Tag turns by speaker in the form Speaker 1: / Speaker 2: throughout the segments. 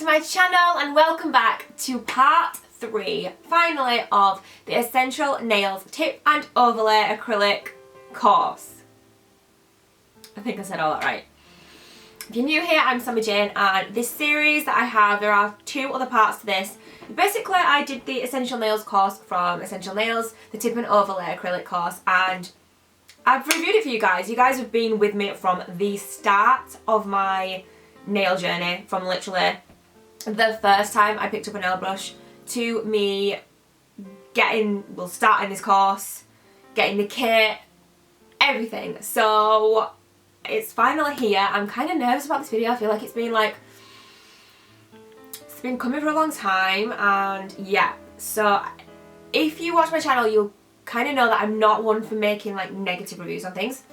Speaker 1: my channel and welcome back to part 3, finally, of the Essential Nails Tip and Overlay Acrylic course. I think I said all that right. If you're new here, I'm Sammy Jayne, and this series that I have, there are 2 other parts to this. Basically, I did the Essential Nails course from Essential Nails, the Tip and Overlay Acrylic course, and I've reviewed it for you guys. You guys have been with me from the start of my nail journey, from literally the first time I picked up a nail brush to me starting this course, getting the kit, everything. So it's finally here. I'm kind of nervous about this video. I feel like it's been coming for a long time, and yeah. So if you watch my channel, you'll kind of know that I'm not one for making like negative reviews on things.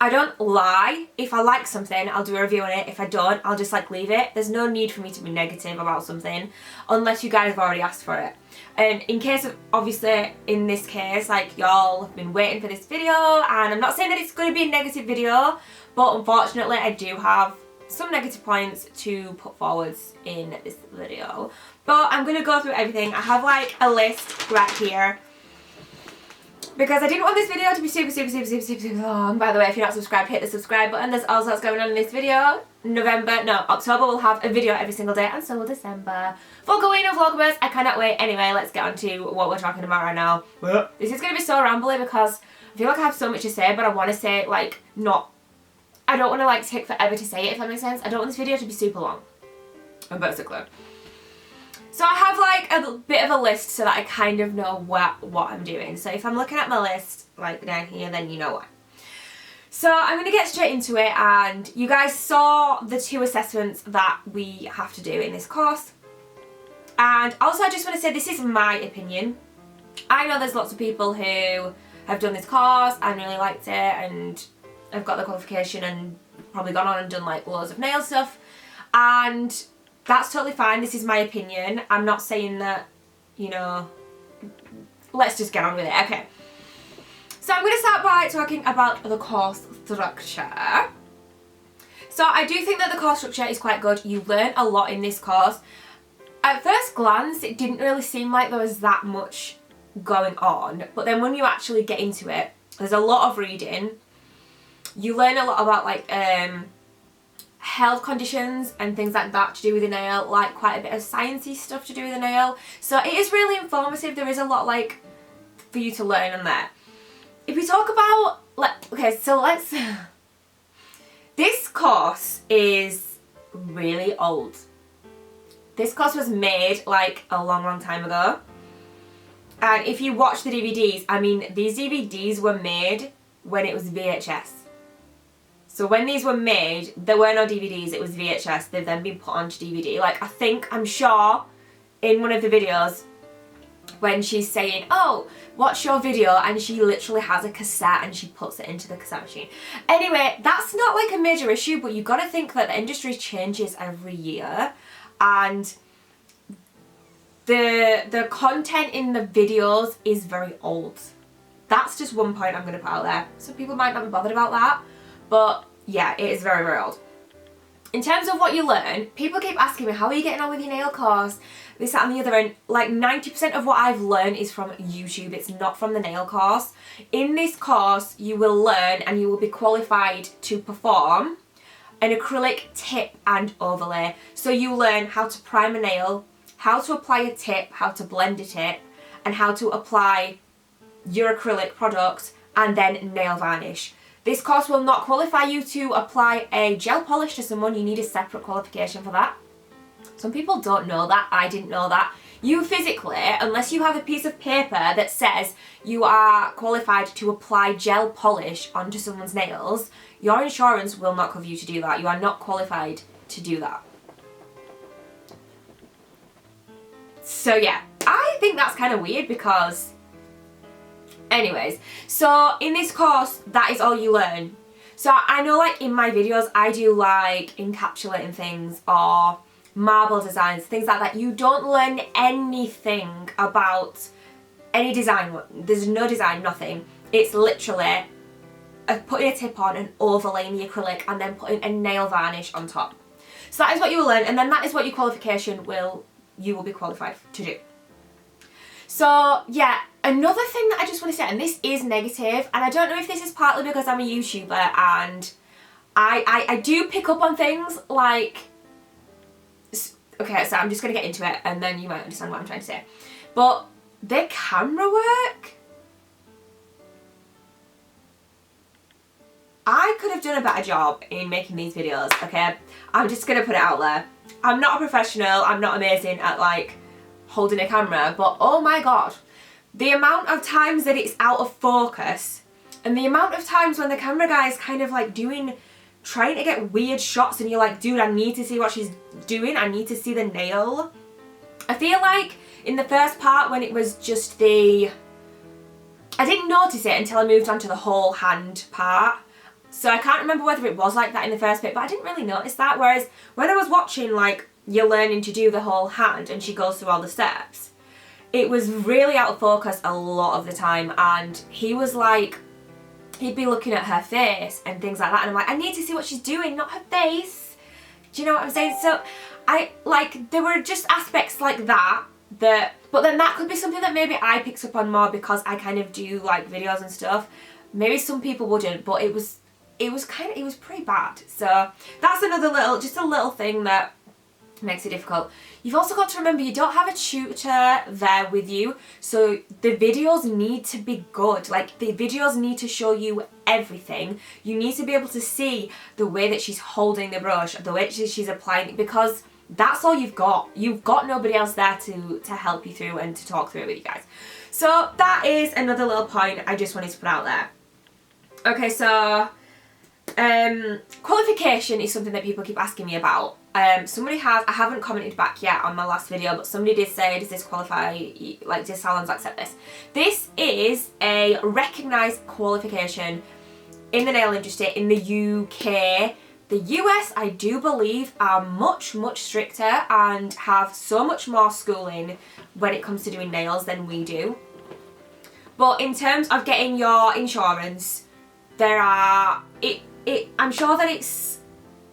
Speaker 1: I don't lie. If I like something, I'll do a review on it. If I don't, I'll just like leave it. There's no need for me to be negative about something unless you guys have already asked for it. And in case of, obviously in this case, like y'all have been waiting for this video, and I'm not saying that it's going to be a negative video, but unfortunately I do have some negative points to put forwards in this video. But I'm going to go through everything. I have like a list right here, because I didn't want this video to be super long. By the way, if you're not subscribed, hit the subscribe button. There's all sorts going on in this video. October will have a video every single day, and so will December. Vlogoween and Vlogmas, I cannot wait. Anyway, let's get on to what we're talking about right now. This is going to be so rambly because I feel like I have so much to say, but I want to say it like I don't want to like take forever to say it, if that makes sense. I don't want this video to be super long, basically. So I have like a bit of a list so that I kind of know what I'm doing. So if I'm looking at my list like down here, then you know why. So I'm going to get straight into it, and you guys saw the 2 assessments that we have to do in this course. And also I just want to say this is my opinion. I know there's lots of people who have done this course and really liked it and have got the qualification and probably gone on and done like loads of nail stuff, and that's totally fine. This is my opinion. I'm not saying that, you know, let's just get on with it. Okay. So I'm going to start by talking about the course structure. So I do think that the course structure is quite good. You learn a lot in this course. At first glance, it didn't really seem like there was that much going on. But then when you actually get into it, there's a lot of reading. You learn a lot about like health conditions and things like that to do with the nail, like quite a bit of sciencey stuff to do with the nail. So it is really informative. There is a lot like for you to learn on there. If we talk about this course is really old. This course was made like a long time ago, and if you watch the DVDs, I mean these DVDs were made when it was VHS. So when these were made, there were no DVDs, it was VHS. They've then been put onto DVD. Like, I'm sure in one of the videos when she's saying, oh, watch your video, and she literally has a cassette and she puts it into the cassette machine. Anyway, that's not like a major issue, but you've got to think that the industry changes every year, and the content in the videos is very old. That's just one point I'm going to put out there. Some people might not be bothered about that, but yeah, it is very old. In terms of what you learn, people keep asking me, how are you getting on with your nail course? This, that and the other, and like 90% of what I've learned is from YouTube. It's not from the nail course. In this course, you will learn and you will be qualified to perform an acrylic tip and overlay. So you learn how to prime a nail, how to apply a tip, how to blend a tip, and how to apply your acrylic product and then nail varnish. This course will not qualify you to apply a gel polish to someone. You need a separate qualification for that. Some people don't know that. I didn't know that. You physically, unless you have a piece of paper that says you are qualified to apply gel polish onto someone's nails, your insurance will not cover you to do that. You are not qualified to do that. So yeah, I think that's kind of weird because anyways, so in this course, that is all you learn. So I know like in my videos, I do like encapsulating things or marble designs, things like that. You don't learn anything about any design. There's no design, nothing. It's literally putting a tip on and overlaying the acrylic and then putting a nail varnish on top. So that is what you will learn, and then that is what your qualification you will be qualified to do. So yeah, another thing that I just want to say, and this is negative, and I don't know if this is partly because I'm a YouTuber and I do pick up on things like, okay, so I'm just going to get into it and then you might understand what I'm trying to say. But the camera work, I could have done a better job in making these videos, okay? I'm just going to put it out there. I'm not a professional, I'm not amazing at like holding a camera, but oh my god, the amount of times that it's out of focus and the amount of times when the camera guy is kind of like trying to get weird shots and you're like, dude, I need to see what she's doing, I need to see the nail. I feel like in the first part when it was just I didn't notice it until I moved on to the whole hand part. So I can't remember whether it was like that in the first bit, but I didn't really notice that. Whereas when I was watching, like, you're learning to do the whole hand and she goes through all the steps, it was really out of focus a lot of the time. And he was like, he'd be looking at her face and things like that. And I'm like, I need to see what she's doing, not her face. Do you know what I'm saying? So there were just aspects like that, but then that could be something that maybe I picked up on more because I kind of do like videos and stuff. Maybe some people wouldn't, but it was pretty bad. So that's another little thing that makes it difficult. You've also got to remember you don't have a tutor there with you, so the videos need to be good. Like, the videos need to show you everything. You need to be able to see the way that she's holding the brush, the way she's applying it, because that's all you've got. You've got nobody else there to help you through and to talk through it with you guys. So that is another little point I just wanted to put out there. Okay, so qualification is something that people keep asking me about. I haven't commented back yet on my last video, but somebody did say, does this qualify, like, do salons accept this? This is a recognised qualification in the nail industry in the UK. The US, I do believe, are much, much stricter and have so much more schooling when it comes to doing nails than we do. But in terms of getting your insurance, I'm sure that it's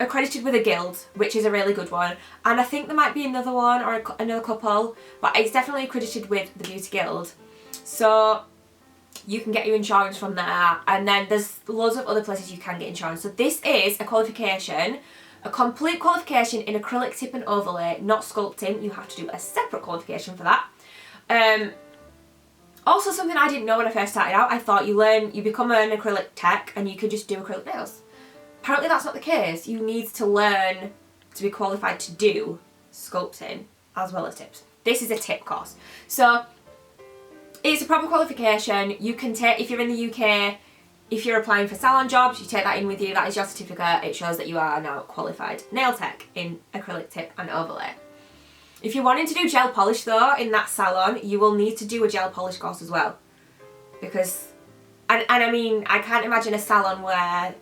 Speaker 1: accredited with a guild, which is a really good one, and I think there might be another one or another couple, but it's definitely accredited with the Beauty Guild. So you can get your insurance from there, and then there's loads of other places you can get insurance. So this is a qualification, a complete qualification in acrylic tip and overlay, not sculpting. You have to do a separate qualification for that. Also, something I didn't know when I first started out, I thought you become an acrylic tech and you could just do acrylic nails. Apparently that's not the case. You need to learn to be qualified to do sculpting as well as tips. This is a tip course. So it's a proper qualification. You can take, if you're in the UK, if you're applying for salon jobs, you take that in with you. That is your certificate. It shows that you are now a qualified nail tech in acrylic tip and overlay. If you're wanting to do gel polish though in that salon, you will need to do a gel polish course as well. Because, and I mean, I can't imagine a salon where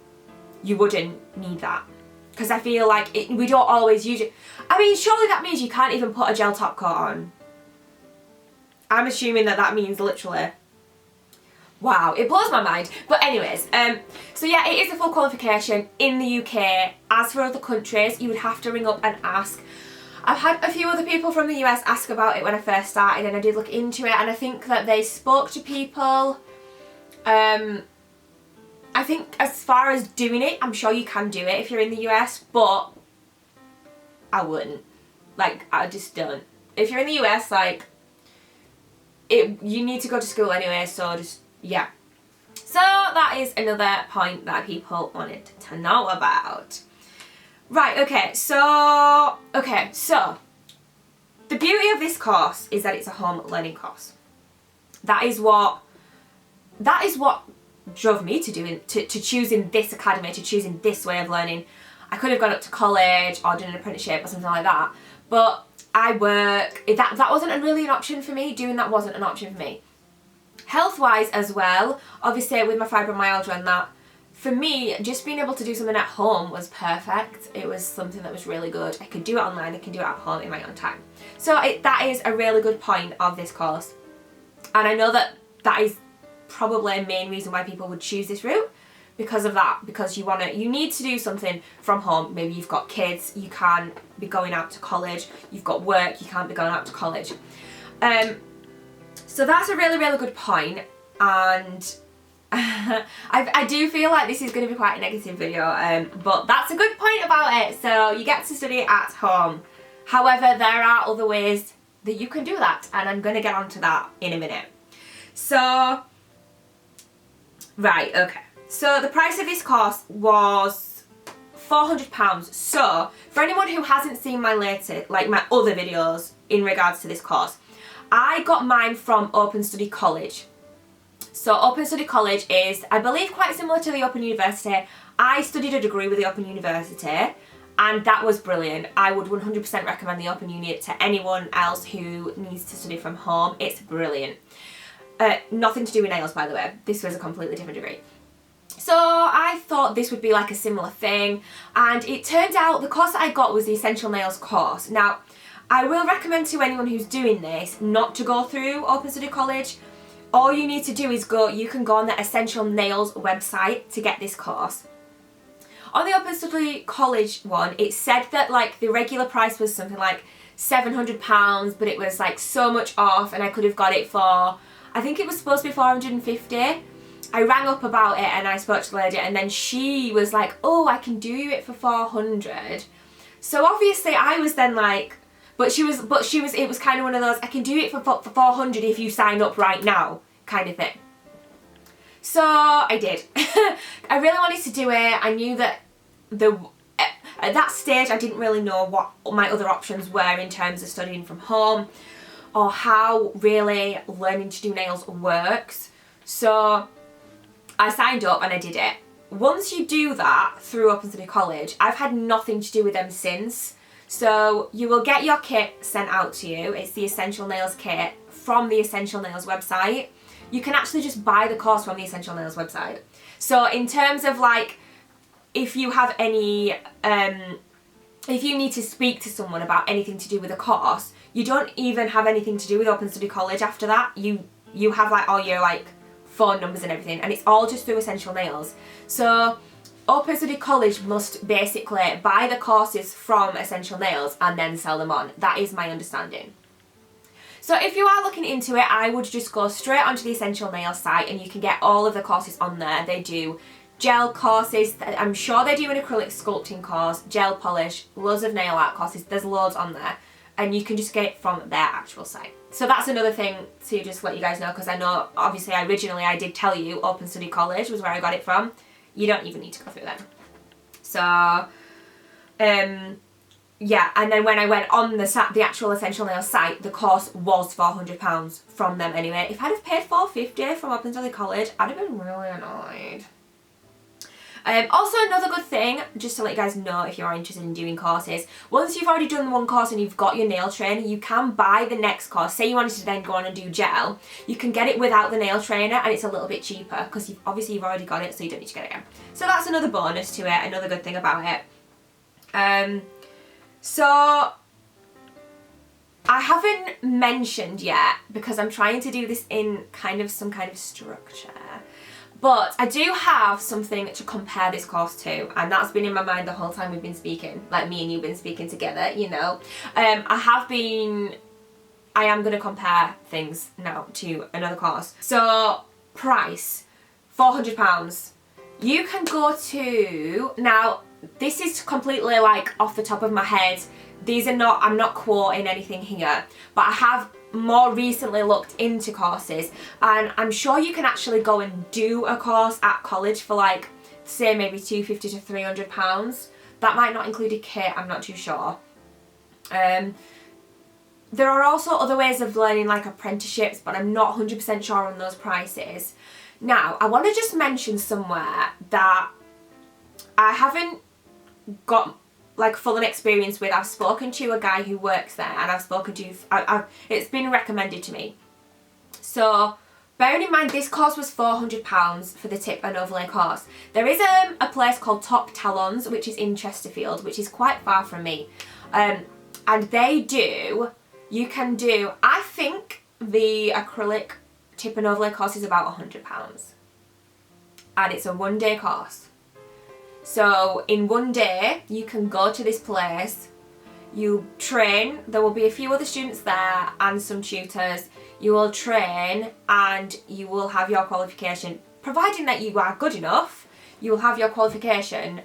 Speaker 1: you wouldn't need that. Because I feel like we don't always use it. I mean, surely that means you can't even put a gel top coat on. I'm assuming that means literally. Wow, it blows my mind. But anyways, so yeah, it is a full qualification in the UK. As for other countries, you would have to ring up and ask. I've had a few other people from the US ask about it when I first started, and I did look into it, and I think that they spoke to people. I think as far as doing it, I'm sure you can do it if you're in the US, but I wouldn't. Like, I just don't. If you're in the US, like, you need to go to school anyway, so just, yeah. So that is another point that people wanted to know about. Right, okay, so the beauty of this course is that it's a home learning course. That is what drove me to choosing this academy, to choosing this way of learning. I could have gone up to college or done an apprenticeship or something like that, but that wasn't really an option for me. Doing that wasn't an option for me. Health-wise as well, obviously with my fibromyalgia and that, for me, just being able to do something at home was perfect. It was something that was really good. I could do it online, I can do it at home in my own time. So that is a really good point of this course. And I know that is probably a main reason why people would choose this route, because of that, because you need to do something from home. Maybe you've got kids, you can't be going out to college, you've got work, you can't be going out to college. So that's a really, really good point, and I do feel like this is going to be quite a negative video, but that's a good point about it. So you get to study at home. However, there are other ways that you can do that, and I'm going to get onto that in a minute. So, right, okay. So the price of this course was £400. So for anyone who hasn't seen my latest, like my other videos in regards to this course, I got mine from Open Study College. So Open Study College is, I believe, quite similar to the Open University. I studied a degree with the Open University, and that was brilliant. I would 100% recommend the Open Uni to anyone else who needs to study from home. It's brilliant. Nothing to do with nails, by the way. This was a completely different degree. So I thought this would be like a similar thing, and it turned out the course that I got was the Essential Nails course. Now, I will recommend to anyone who's doing this not to go through Open Study College. All you need to do is you can go on the Essential Nails website to get this course. On the Open Study College one, it said that like the regular price was something like £700, but it was like so much off, and I could have got it for, I think it was supposed to be £450. I rang up about it and I spoke to the lady, and then she was like, oh, I can do it for £400. So obviously I was then like, it was kind of one of those, I can do it for £400 if you sign up right now kind of thing. So I did. I really wanted to do it. I knew that at that stage I didn't really know what my other options were in terms of studying from home, or how really learning to do nails works. So I signed up and I did it. Once you do that through Open Study College, I've had nothing to do with them since. So you will get your kit sent out to you. It's the Essential Nails kit from the Essential Nails website. You can actually just buy the course from the Essential Nails website. So in terms of like, if you have any, if you need to speak to someone about anything to do with a course, you don't even have anything to do with Open Study College after that. You have like all your like phone numbers and everything, and it's all just through Essential Nails. So Open Study College must basically buy the courses from Essential Nails and then sell them on. That is my understanding. So if you are looking into it, I would just go straight onto the Essential Nails site, and you can get all of the courses on there. They do gel courses, I'm sure they do an acrylic sculpting course, gel polish, loads of nail art courses, there's loads on there, and you can just get it from their actual site. So that's another thing to just let you guys know, because I know obviously originally I did tell you Open Study College was where I got it from. You don't even need to go through them. So, yeah, and then when I went on the actual Essential Nails site, the course was £400 from them anyway. If I'd have paid £450 from Open Study College, I'd have been really annoyed. Also, another good thing, just to let you guys know if you're interested in doing courses, once you've already done the one course and you've got your nail trainer, you can buy the next course. Say you wanted to then go on and do gel, you can get it without the nail trainer, and it's a little bit cheaper because obviously you've already got it, so you don't need to get it again. So that's another bonus to it, another good thing about it. So I haven't mentioned yet, because I'm trying to do this in some kind of structure, but I do have something to compare this course to, and that's been in my mind the whole time we've been speaking, like me and you've been speaking together, you know. I am going to compare things now to another course. So price, £400. You can go to, now this is completely like off the top of my head, I'm not quoting anything here, but I have more recently looked into courses, and I'm sure you can actually go and do a course at college for like, say maybe £250 to £300. That might not include a kit, I'm not too sure. There are also other ways of learning, like apprenticeships, but I'm not 100% sure on those prices. Now, I want to just mention somewhere that I haven't got like full experience with. I've spoken to a guy who works there, and I've spoken to, it's been recommended to me. So bearing in mind this course was £400 for the tip and overlay course. There is a place called Top Talons, which is in Chesterfield, which is quite far from me. And you can do, I think the acrylic tip and overlay course is about £100. and it's a 1-day course. So in 1 day, you can go to this place, you train, there will be a few other students there and some tutors. You will train and you will have your qualification. Providing that you are good enough, you will have your qualification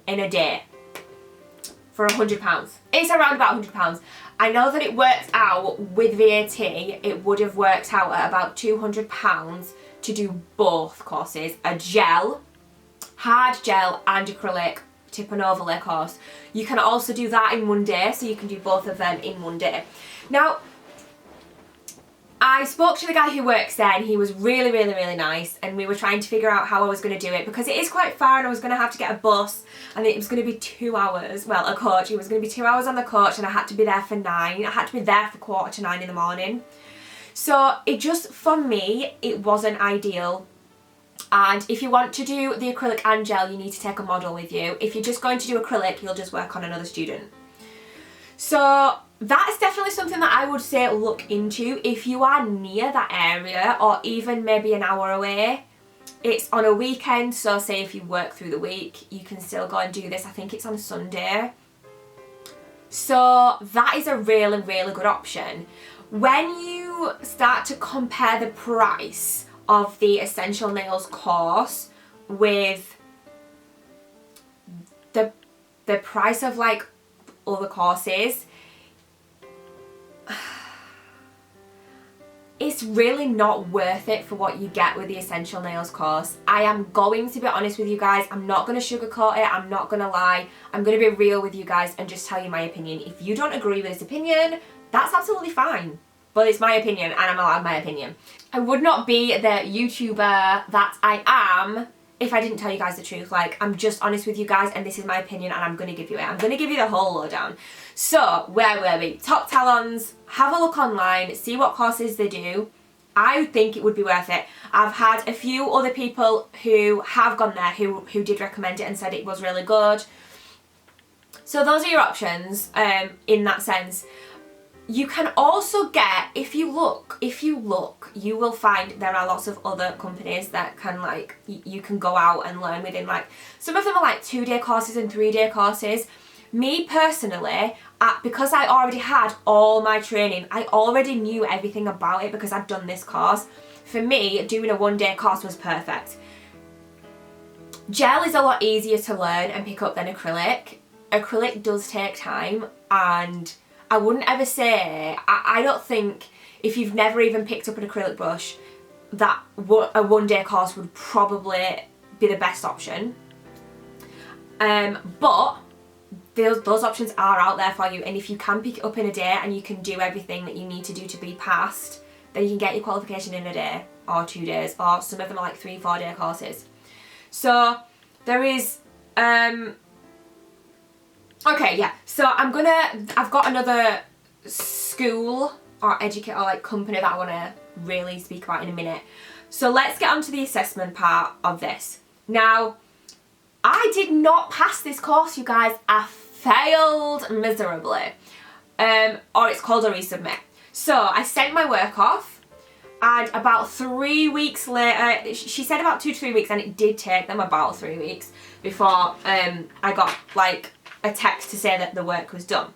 Speaker 1: in a day for £100. It's around about £100. I know that it works out with VAT, it would have worked out at about £200 to do both courses, a gel, hard gel and acrylic tip and overlay course. You can also do that in 1 day, so you can do both of them in 1 day. Now, I spoke to the guy who works there and he was really, really, really nice, and we were trying to figure out how I was going to do it because it is quite far and I was going to have to get a bus and it was going to be 2 hours, well, a coach, it was going to be 2 hours on the coach and I had to be there for 9, I had to be there for 8:45 in the morning. So it just, for me, it wasn't ideal. And if you want to do the acrylic and gel, you need to take a model with you. If you're just going to do acrylic, you'll just work on another student. So that is definitely something that I would say look into if you are near that area or even maybe an hour away. It's on a weekend, so say if you work through the week, you can still go and do this. I think it's on a Sunday. So that is a really, really good option. When you start to compare the price of the Essential Nails course with the price of like other courses, it's really not worth it for what you get with the Essential Nails course. I am going to be honest with you guys. I'm not going to sugarcoat it. I'm not going to lie. I'm going to be real with you guys and just tell you my opinion. If you don't agree with this opinion, that's absolutely fine. But it's my opinion and I'm allowed my opinion. I would not be the YouTuber that I am if I didn't tell you guys the truth. Like, I'm just honest with you guys and this is my opinion and I'm going to give you it. I'm going to give you the whole lowdown. So, where were we? Top Talons, have a look online, see what courses they do. I think it would be worth it. I've had a few other people who have gone there who did recommend it and said it was really good. So those are your options in that sense. You can also get, if you look, you will find there are lots of other companies that can like, you can go out and learn within, like, some of them are like 2-day courses and 3-day courses. Me personally, because I already had all my training, I already knew everything about it because I'd done this course. For me, doing a 1-day course was perfect. Gel is a lot easier to learn and pick up than acrylic. Acrylic does take time, and I wouldn't ever say, I don't think, if you've never even picked up an acrylic brush, that a 1-day course would probably be the best option. But those options are out there for you, and if you can pick it up in a day and you can do everything that you need to do to be passed, then you can get your qualification in a day or 2 days, or some of them are like 3-4 day courses. So there is okay, yeah, so I've got another school or educate or like company that I want to really speak about in a minute. So let's get on to the assessment part of this. Now, I did not pass this course, you guys. I failed miserably. Or it's called a resubmit. So I sent my work off, and about 3 weeks later, she said about 2 to 3 weeks, and it did take them about 3 weeks before I got like a text to say that the work was done.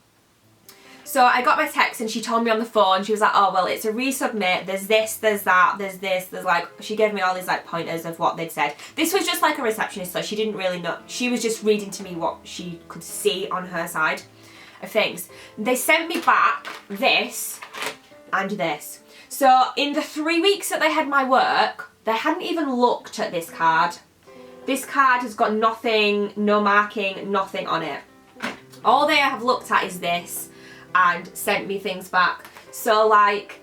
Speaker 1: So I got my text and she told me on the phone, she was like, oh well, it's a resubmit, there's this, there's that, there's this, there's like, she gave me all these like pointers of what they'd said. This was just like a receptionist, so she didn't really know, she was just reading to me what she could see on her side of things. They sent me back this and this. So in the 3 weeks that they had my work, they hadn't even looked at this card. This card has got nothing, no marking, nothing on it. All they have looked at is this and sent me things back. So like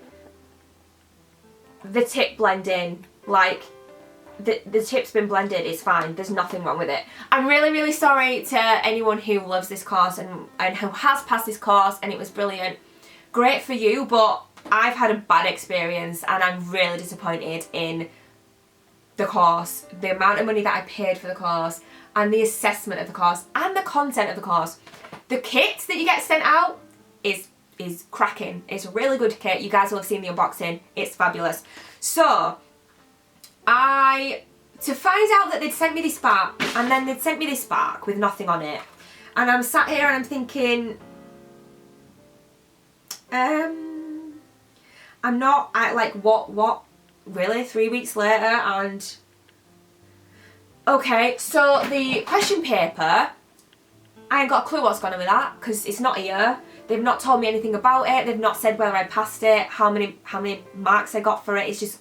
Speaker 1: the tip blending, like the tip's been blended, it's fine, there's nothing wrong with it. I'm really, really sorry to anyone who loves this course and who has passed this course and it was brilliant. Great for you, but I've had a bad experience and I'm really disappointed in the course, the amount of money that I paid for the course and the assessment of the course and the content of the course. The kit that you get sent out is cracking. It's a really good kit. You guys will have seen the unboxing. It's fabulous. So I to find out that they'd sent me this back, and then they'd sent me this back with nothing on it. And I'm sat here and I'm thinking, what, really, 3 weeks later, and okay, so the question paper, I ain't got a clue what's gone on with that, because it's not here. They've not told me anything about it. They've not said whether I passed it, how many marks I got for it. It's just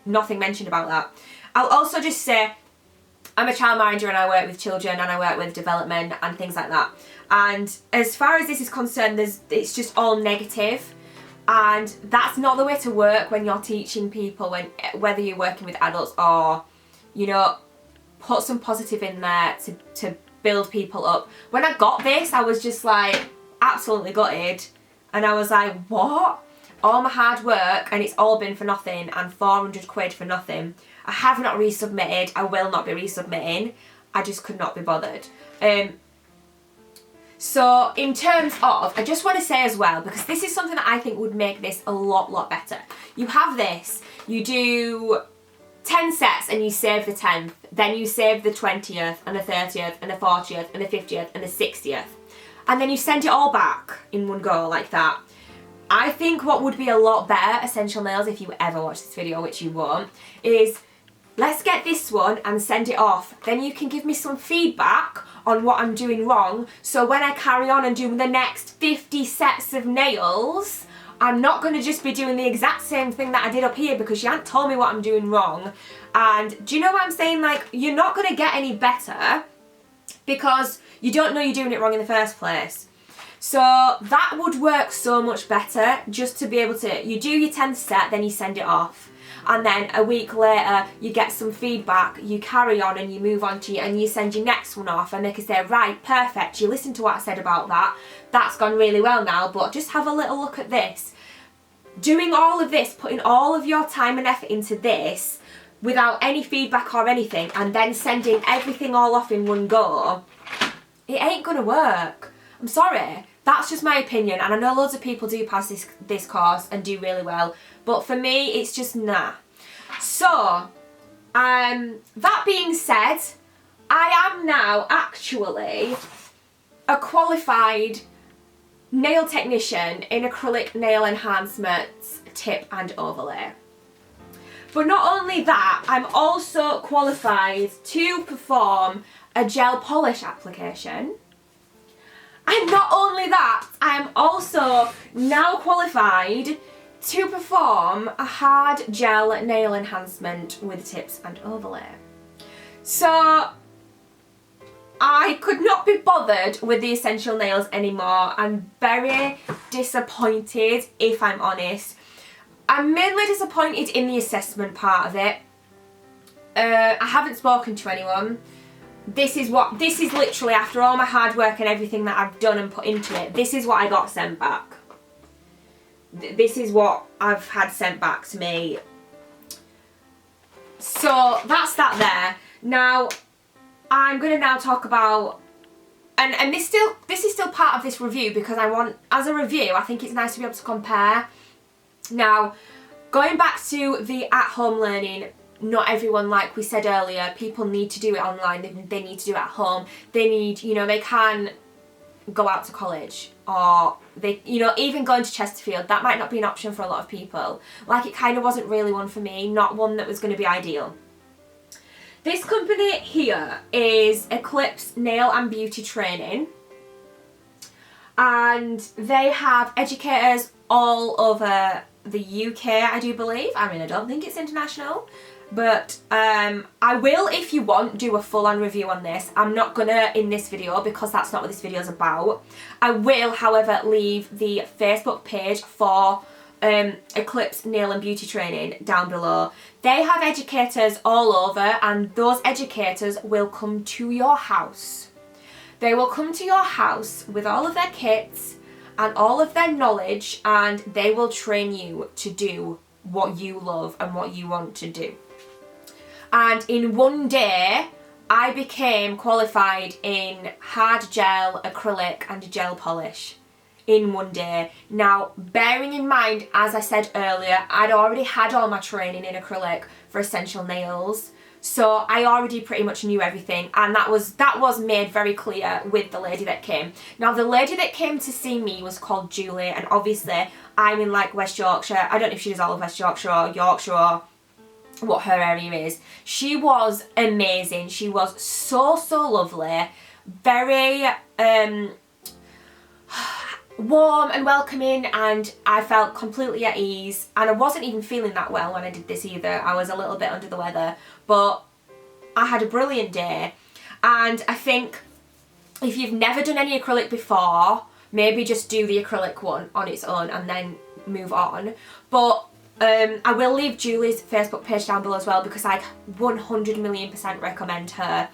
Speaker 1: nothing mentioned about that. I'll also just say, I'm a child manager and I work with children and I work with development and things like that. And as far as this is concerned, it's just all negative. And that's not the way to work when you're teaching people, whether you're working with adults or, you know, put some positive in there to build people up. When I got this, I was just like absolutely gutted. And I was like, what? All my hard work and it's all been for nothing, and 400 quid for nothing. I have not resubmitted. I will not be resubmitting. I just could not be bothered. So in terms of, I just want to say as well, because this is something that I think would make this a lot better. You have this, you do 10 sets and you save the 10th, then you save the 20th and the 30th and the 40th and the 50th and the 60th. And then you send it all back in one go like that. I think what would be a lot better, Essential Nails, if you ever watch this video, which you won't, is let's get this one and send it off. Then you can give me some feedback on what I'm doing wrong. So when I carry on and do the next 50 sets of nails, I'm not going to just be doing the exact same thing that I did up here because you haven't told me what I'm doing wrong. And do you know what I'm saying? Like, you're not going to get any better because you don't know you're doing it wrong in the first place. So that would work so much better, just to be able to, you do your 10th set, then you send it off. And then a week later, you get some feedback, you carry on and you move on to and you send your next one off, and they can say, right, perfect, you listened to what I said about that, that's gone really well now, but just have a little look at this. Doing all of this, putting all of your time and effort into this, without any feedback or anything, and then sending everything all off in one go, it ain't gonna work. I'm sorry. That's just my opinion, and I know loads of people do pass this course and do really well, but for me, it's just nah. So, that being said, I am now actually a qualified nail technician in acrylic nail enhancements, tip and overlay. But not only that, I'm also qualified to perform a gel polish application. And not only that, I am also now qualified to perform a hard gel nail enhancement with tips and overlay. So I could not be bothered with the Essential Nails anymore. I'm very disappointed, if I'm honest. I'm mainly disappointed in the assessment part of it. I haven't spoken to anyone. This is literally, after all my hard work and everything that I've done and put into it, this is what I got sent back. This is what I've had sent back to me. So that's that there. Now, I'm going to now talk about, and this is still part of this review because I want, as a review, I think it's nice to be able to compare. Now, going back to the at-home learning, not everyone, like we said earlier, people need to do it online, they need to do it at home, they need, you know, they can go out to college, or they, you know, even going to Chesterfield, that might not be an option for a lot of people. Like, it kind of wasn't really one for me, not one that was going to be ideal. This company here is Eclipse Nail and Beauty Training, and they have educators all over the UK, I do believe. I mean, I don't think it's international, but I will, if you want, do a full-on review on this. I'm not gonna in this video because that's not what this video is about. I will, however, leave the Facebook page for Eclipse Nail and Beauty Training down below. They have educators all over, and those educators will come to your house. They will come to your house with all of their kits and all of their knowledge, and they will train you to do what you love and what you want to do. And in one day, I became qualified in hard gel, acrylic and gel polish in one day. Now, bearing in mind, as I said earlier, I'd already had all my training in acrylic for Essential Nails. So I already pretty much knew everything, and that was made very clear with the lady that came. Now the lady that came to see me was called Julie, and obviously I'm in like West Yorkshire. I don't know if she does all of West Yorkshire or Yorkshire or what her area is. She was amazing. She was so lovely, very warm and welcoming, and I felt completely at ease, and I wasn't even feeling that well when I did this either. I was a little bit under the weather, but I had a brilliant day. And I think if you've never done any acrylic before, maybe just do the acrylic one on its own and then move on. But I will leave Julie's Facebook page down below as well, because I 100,000,000% recommend her.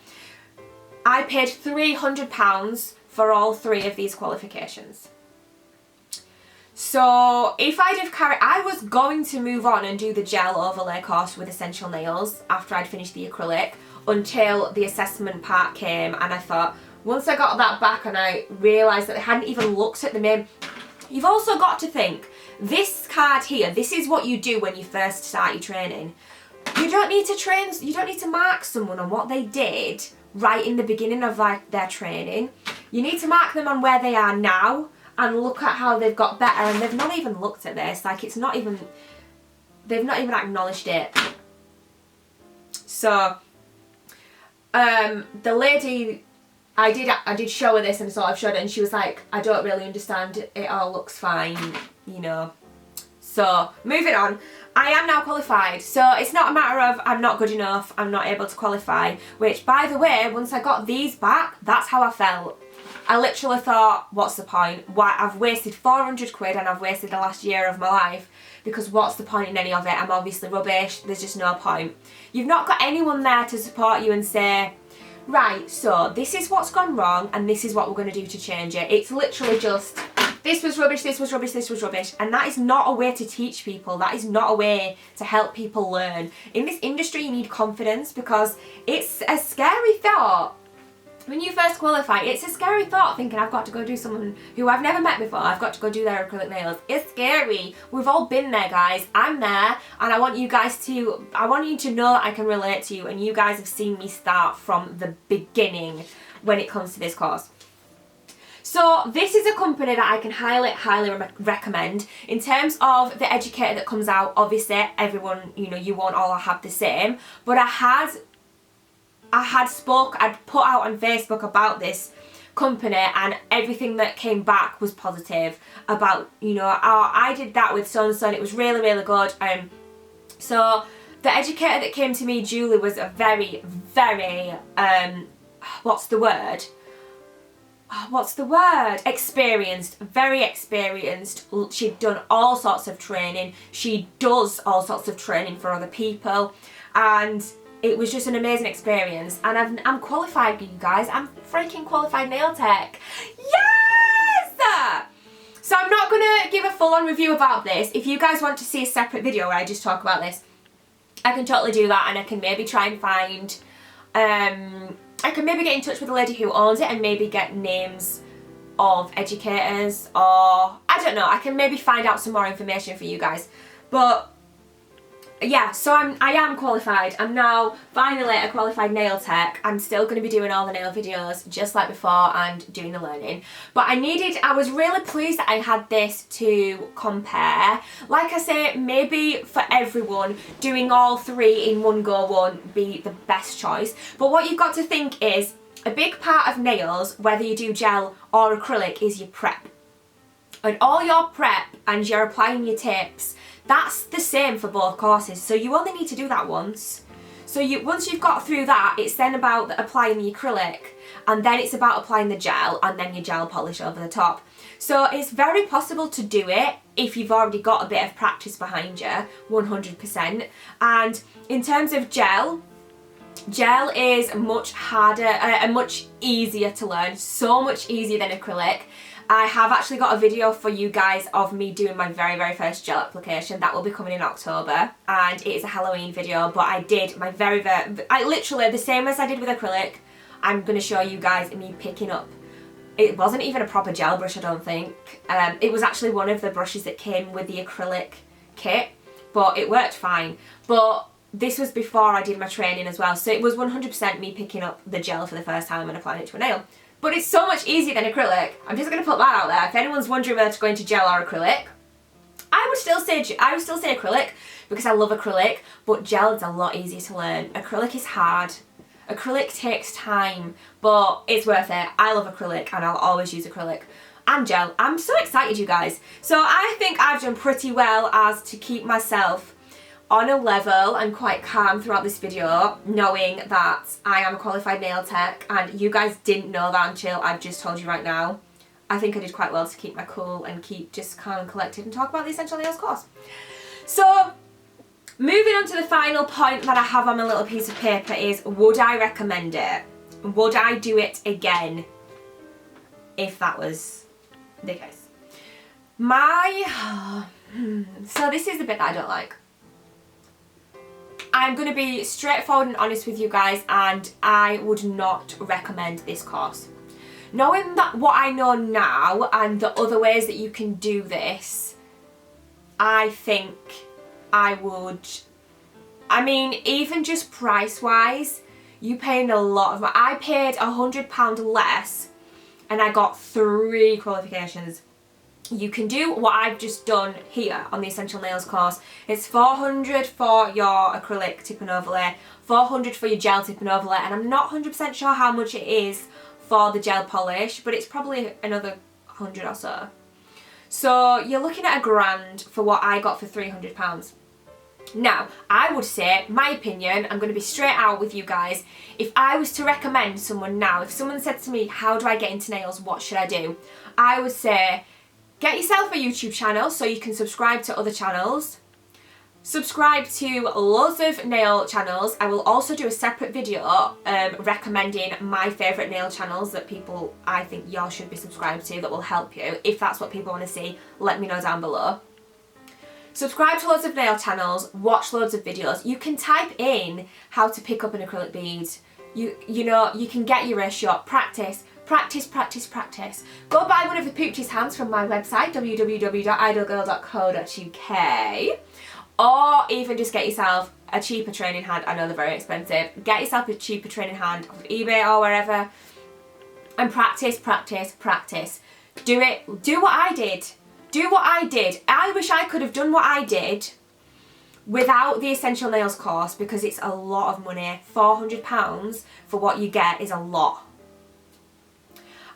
Speaker 1: I paid £300 for all 3 of these qualifications. So if I'd have I was going to move on and do the gel overlay course with Essential Nails after I'd finished the acrylic, until the assessment part came, and I thought, once I got that back and I realised that they hadn't even looked at the name. You've also got to think, this card here, this is what you do when you first start your training. You don't need to mark someone on what they did right in the beginning of like their training. You need to mark them on where they are now and look at how they've got better, and they've not even looked at this. Like, it's not even, they've not even acknowledged it. So the lady, I did show her this and sort of showed her, and she was like, I don't really understand, it all looks fine, you know. So moving on, I am now qualified, so it's not a matter of I'm not good enough, I'm not able to qualify, which, by the way, once I got these back, that's how I felt. I literally thought, what's the point? Why, I've wasted 400 quid and I've wasted the last year of my life, because what's the point in any of it? I'm obviously rubbish, there's just no point. You've not got anyone there to support you and say, right, so this is what's gone wrong and this is what we're going to do to change it. It's literally just, this was rubbish, this was rubbish, this was rubbish. And that is not a way to teach people. That is not a way to help people learn. In this industry, you need confidence, because it's a scary thought. When you first qualify, it's a scary thought thinking, I've got to go do someone who I've never met before, I've got to go do their acrylic nails. It's scary. We've all been there, guys. I'm there, and I want you to know that I can relate to you, and you guys have seen me start from the beginning when it comes to this course. So this is a company that I can highly recommend. In terms of the educator that comes out, obviously everyone, you know, you won't all have the same, but I'd put out on Facebook about this company, and everything that came back was positive about, you know, oh, I did that with so and so and it was really good. So the educator that came to me, Julie, was a very experienced, very experienced. She'd done all sorts of training. She does all sorts of training for other people, and it was just an amazing experience. And I'm qualified, you guys. I'm freaking qualified nail tech. Yes! So I'm not going to give a full-on review about this. If you guys want to see a separate video where I just talk about this, I can totally do that, and I can maybe try and find, I can maybe get in touch with the lady who owns it and maybe get names of educators, or I don't know, I can maybe find out some more information for you guys. But yeah, so I am qualified. I'm now finally a qualified nail tech. I'm still going to be doing all the nail videos just like before and doing the learning. But I was really pleased that I had this to compare. Like I say, maybe for everyone, doing all 3 in one go won't be the best choice. But what you've got to think is, a big part of nails, whether you do gel or acrylic, is your prep. And all your prep and you're applying your tips, that's the same for both courses, so you only need to do that once. So once you've got through that, it's then about applying the acrylic, and then it's about applying the gel, and then your gel polish over the top. So it's very possible to do it if you've already got a bit of practice behind you, 100%. And in terms of gel is much harder and much easier to learn, so much easier than acrylic. I have actually got a video for you guys of me doing my very first gel application. That will be coming in October, and it is a Halloween video, but I did my I literally, the same as I did with acrylic, I'm going to show you guys me picking up. It wasn't even a proper gel brush, I don't think. It was actually one of the brushes that came with the acrylic kit, but it worked fine. But this was before I did my training as well, so it was 100% me picking up the gel for the first time and applying it to a nail. But it's so much easier than acrylic. I'm just going to put that out there. If anyone's wondering whether to go into gel or acrylic, I would still say acrylic because I love acrylic, but gel is a lot easier to learn. Acrylic is hard. Acrylic takes time, but it's worth it. I love acrylic and I'll always use acrylic. And gel. I'm so excited, you guys. So I think I've done pretty well as to keep myself on a level and quite calm throughout this video, knowing that I am a qualified nail tech, and you guys didn't know that until I've just told you right now. I think I did quite well to keep my cool and keep just calm and collected and talk about the Essential Nails course. So, moving on to the final point that I have on my little piece of paper is, would I recommend it? Would I do it again if that was the case? So this is the bit that I don't like. I'm going to be straightforward and honest with you guys, and I would not recommend this course. Knowing that what I know now and the other ways that you can do this, I think I would. I mean, even just price wise, you paying a lot of money. I paid £100 less and I got 3 qualifications. You can do what I've just done here on the Essential Nails course. It's £400 for your acrylic tip and overlay, £400 for your gel tip and overlay, and I'm not 100% sure how much it is for the gel polish, but it's probably another 100 or so. So you're looking at £1,000 for what I got for £300. Now, I would say, my opinion, I'm going to be straight out with you guys, if I was to recommend someone now, if someone said to me, how do I get into nails, what should I do? I would say, get yourself a YouTube channel so you can subscribe to other channels. Subscribe to loads of nail channels. I will also do a separate video recommending my favourite nail channels that people, I think y'all should be subscribed to, that will help you. If that's what people want to see, let me know down below. Subscribe to loads of nail channels, watch loads of videos. You can type in how to pick up an acrylic bead. You know, you can get your ratio, practice. Practice, practice, practice. Go buy one of the Poochie's hands from my website, www.idlegirl.co.uk, or even just get yourself a cheaper training hand. I know they're very expensive. Get yourself a cheaper training hand off of eBay or wherever, and practice, practice, practice. Do it. Do what I did. Do what I did. I wish I could have done what I did without the Essential Nails course, because it's a lot of money. £400 for what you get is a lot.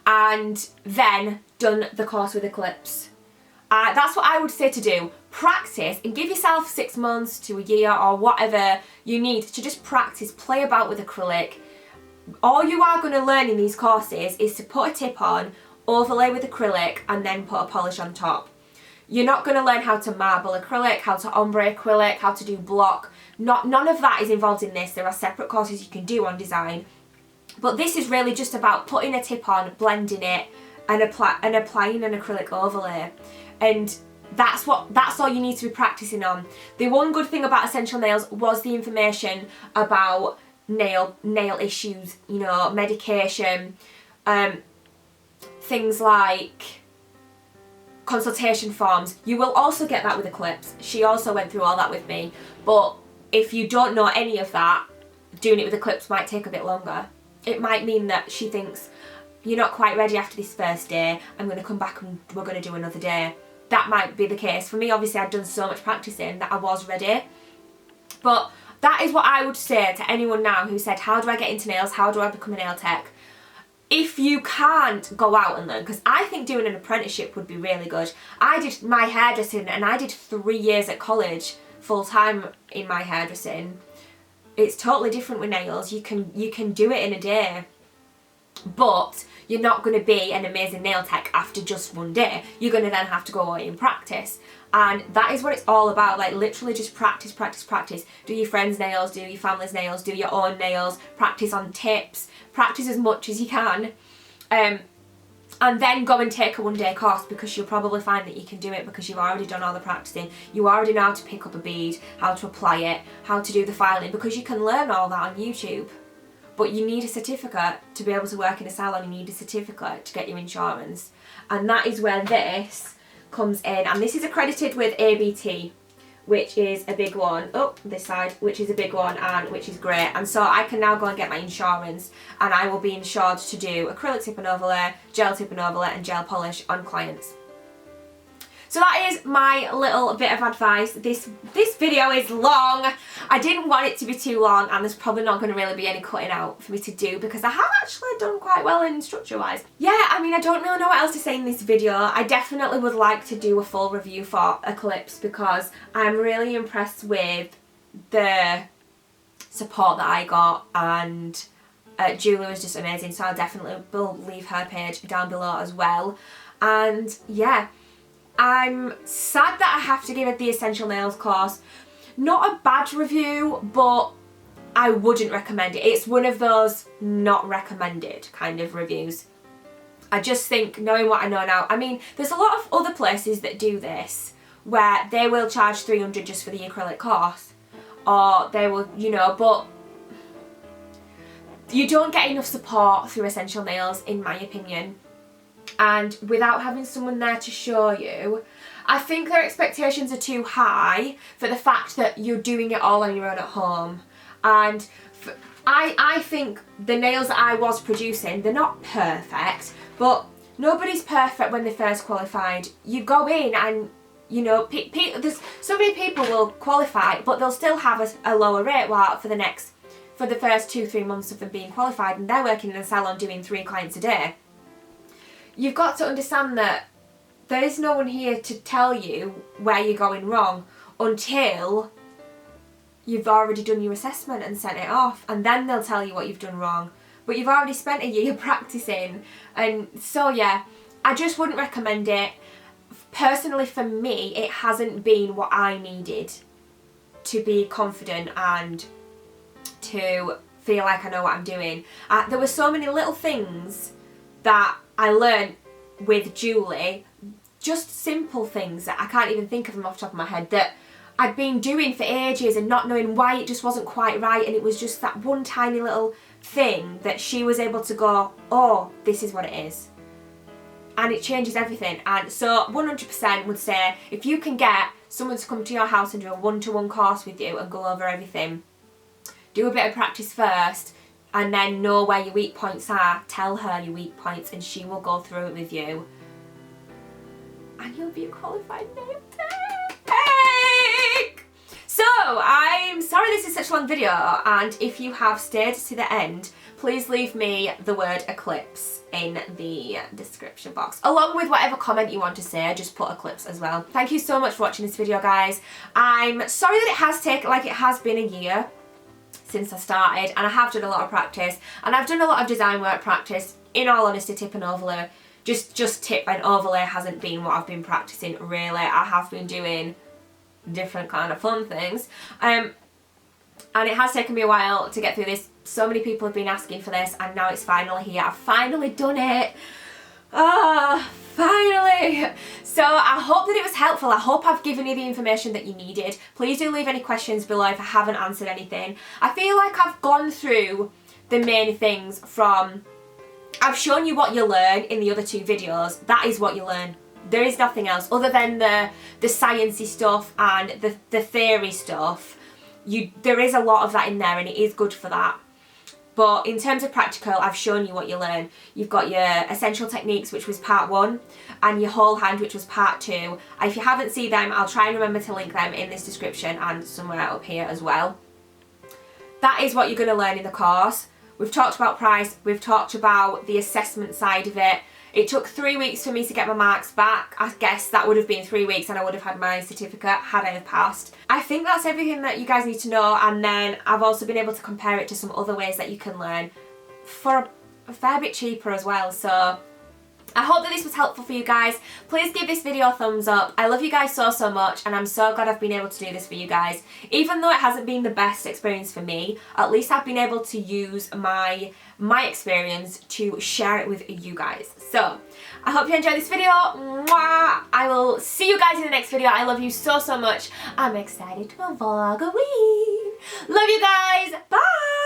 Speaker 1: And then done the course with Eclipse. That's what I would say to do. Practice and give yourself 6 months to a year or whatever you need to just practice, play about with acrylic. All you are going to learn in these courses is to put a tip on, overlay with acrylic, and then put a polish on top. You're not going to learn how to marble acrylic, how to ombre acrylic, how to do block. None of that is involved in this. There are separate courses you can do on design. But this is really just about putting a tip on, blending it, and applying an acrylic overlay. And that's all you need to be practicing on. The one good thing about Essential Nails was the information about nail issues, you know, medication, things like consultation forms. You will also get that with Eclipse. She also went through all that with me. But if you don't know any of that, doing it with Eclipse might take a bit longer. It might mean that she thinks, you're not quite ready after this first day, I'm going to come back and we're going to do another day. That might be the case. For me, obviously, I'd done so much practicing that I was ready. But that is what I would say to anyone now who said, how do I get into nails? How do I become a nail tech? If you can't go out and learn, because I think doing an apprenticeship would be really good. I did my hairdressing and I did 3 years at college, full time in my hairdressing. It's totally different with nails. You can do it in a day, but you're not going to be an amazing nail tech after just one day. You're going to then have to go away and practice, and that is what it's all about. Like, literally just practice, practice, practice. Do your friends' nails, do your family's nails, do your own nails, practice on tips, practice as much as you can, and then go and take a one-day course, because you'll probably find that you can do it because you've already done all the practicing. You already know how to pick up a bead, how to apply it, how to do the filing, because you can learn all that on YouTube. But you need a certificate to be able to work in a salon. You need a certificate to get your insurance, and that is where this comes in. And this is accredited with ABT, which is a big one, oh, this side, which is a big one and which is great. And so I can now go and get my insurance, and I will be insured to do acrylic tip and overlay, gel tip and overlay and gel polish on clients. So that is my little bit of advice. This video is long. I didn't want it to be too long, and there's probably not going to really be any cutting out for me to do because I have actually done quite well in structure wise. Yeah, I mean, I don't really know what else to say in this video. I definitely would like to do a full review for Eclipse because I'm really impressed with the support that I got, and Julie was just amazing, so I definitely will leave her page down below as well. And yeah, I'm sad that I have to give it the Essential Nails course. Not a bad review, but I wouldn't recommend it. It's one of those not recommended kind of reviews. I just think, knowing what I know now, I mean, there's a lot of other places that do this where they will charge $300 just for the acrylic course, or they will, you know, but you don't get enough support through Essential Nails, in my opinion. And without having someone there to show you, I think their expectations are too high for the fact that you're doing it all on your own at home. And I think the nails that I was producing, they're not perfect, but nobody's perfect when they first qualified. You go in and, you know, there's so many people will qualify, but they'll still have a lower rate for the first 2-3 months of them being qualified, and they're working in a salon doing 3 clients a day. You've got to understand that there is no one here to tell you where you're going wrong until you've already done your assessment and sent it off, and then they'll tell you what you've done wrong. But you've already spent a year practicing, and so yeah, I just wouldn't recommend it. Personally, for me, it hasn't been what I needed to be confident and to feel like I know what I'm doing. There were so many little things that I learned with Julie, just simple things that I can't even think of them off the top of my head, that I'd been doing for ages and not knowing why it just wasn't quite right, and it was just that one tiny little thing that she was able to go, oh, this is what it is. And it changes everything. And so 100% would say, if you can get someone to come to your house and do a one-to-one course with you and go over everything, do a bit of practice first, and then know where your weak points are, tell her your weak points, and she will go through it with you. And you'll be a qualified nail tech! So, I'm sorry this is such a long video, and if you have stayed to the end, please leave me the word Eclipse in the description box. Along with whatever comment you want to say, just put Eclipse as well. Thank you so much for watching this video, guys. I'm sorry that it has taken, like it has been a year since I started, and I have done a lot of practice, and I've done a lot of design work practice. In all honesty, tip and overlay, just tip and overlay hasn't been what I've been practicing really. I have been doing different kind of fun things, and it has taken me a while to get through this. So many people have been asking for this, and now it's finally here. I've finally done it. Ah, finally! So I hope that it was helpful. I hope I've given you the information that you needed. Please do leave any questions below if I haven't answered anything. I feel like I've gone through the main things from... I've shown you what you learn in the other 2 videos. That is what you learn. There is nothing else other than the sciencey stuff and the theory stuff. There is a lot of that in there, and it is good for that. But in terms of practical, I've shown you what you learn. You've got your essential techniques, which was part 1, and your whole hand, which was part 2. And if you haven't seen them, I'll try and remember to link them in this description and somewhere up here as well. That is what you're going to learn in the course. We've talked about price, we've talked about the assessment side of it. It took 3 weeks for me to get my marks back. I guess that would have been 3 weeks and I would have had my certificate had I have passed. I think that's everything that you guys need to know, and then I've also been able to compare it to some other ways that you can learn for a fair bit cheaper as well. So I hope that this was helpful for you guys. Please give this video a thumbs up. I love you guys so, so much, and I'm so glad I've been able to do this for you guys. Even though it hasn't been the best experience for me, at least I've been able to use my experience to share it with you guys. So I hope you enjoyed this video. Mwah! I will see you guys in the next video. I love you so, so much. I'm excited to vlog a week. Love you guys. Bye!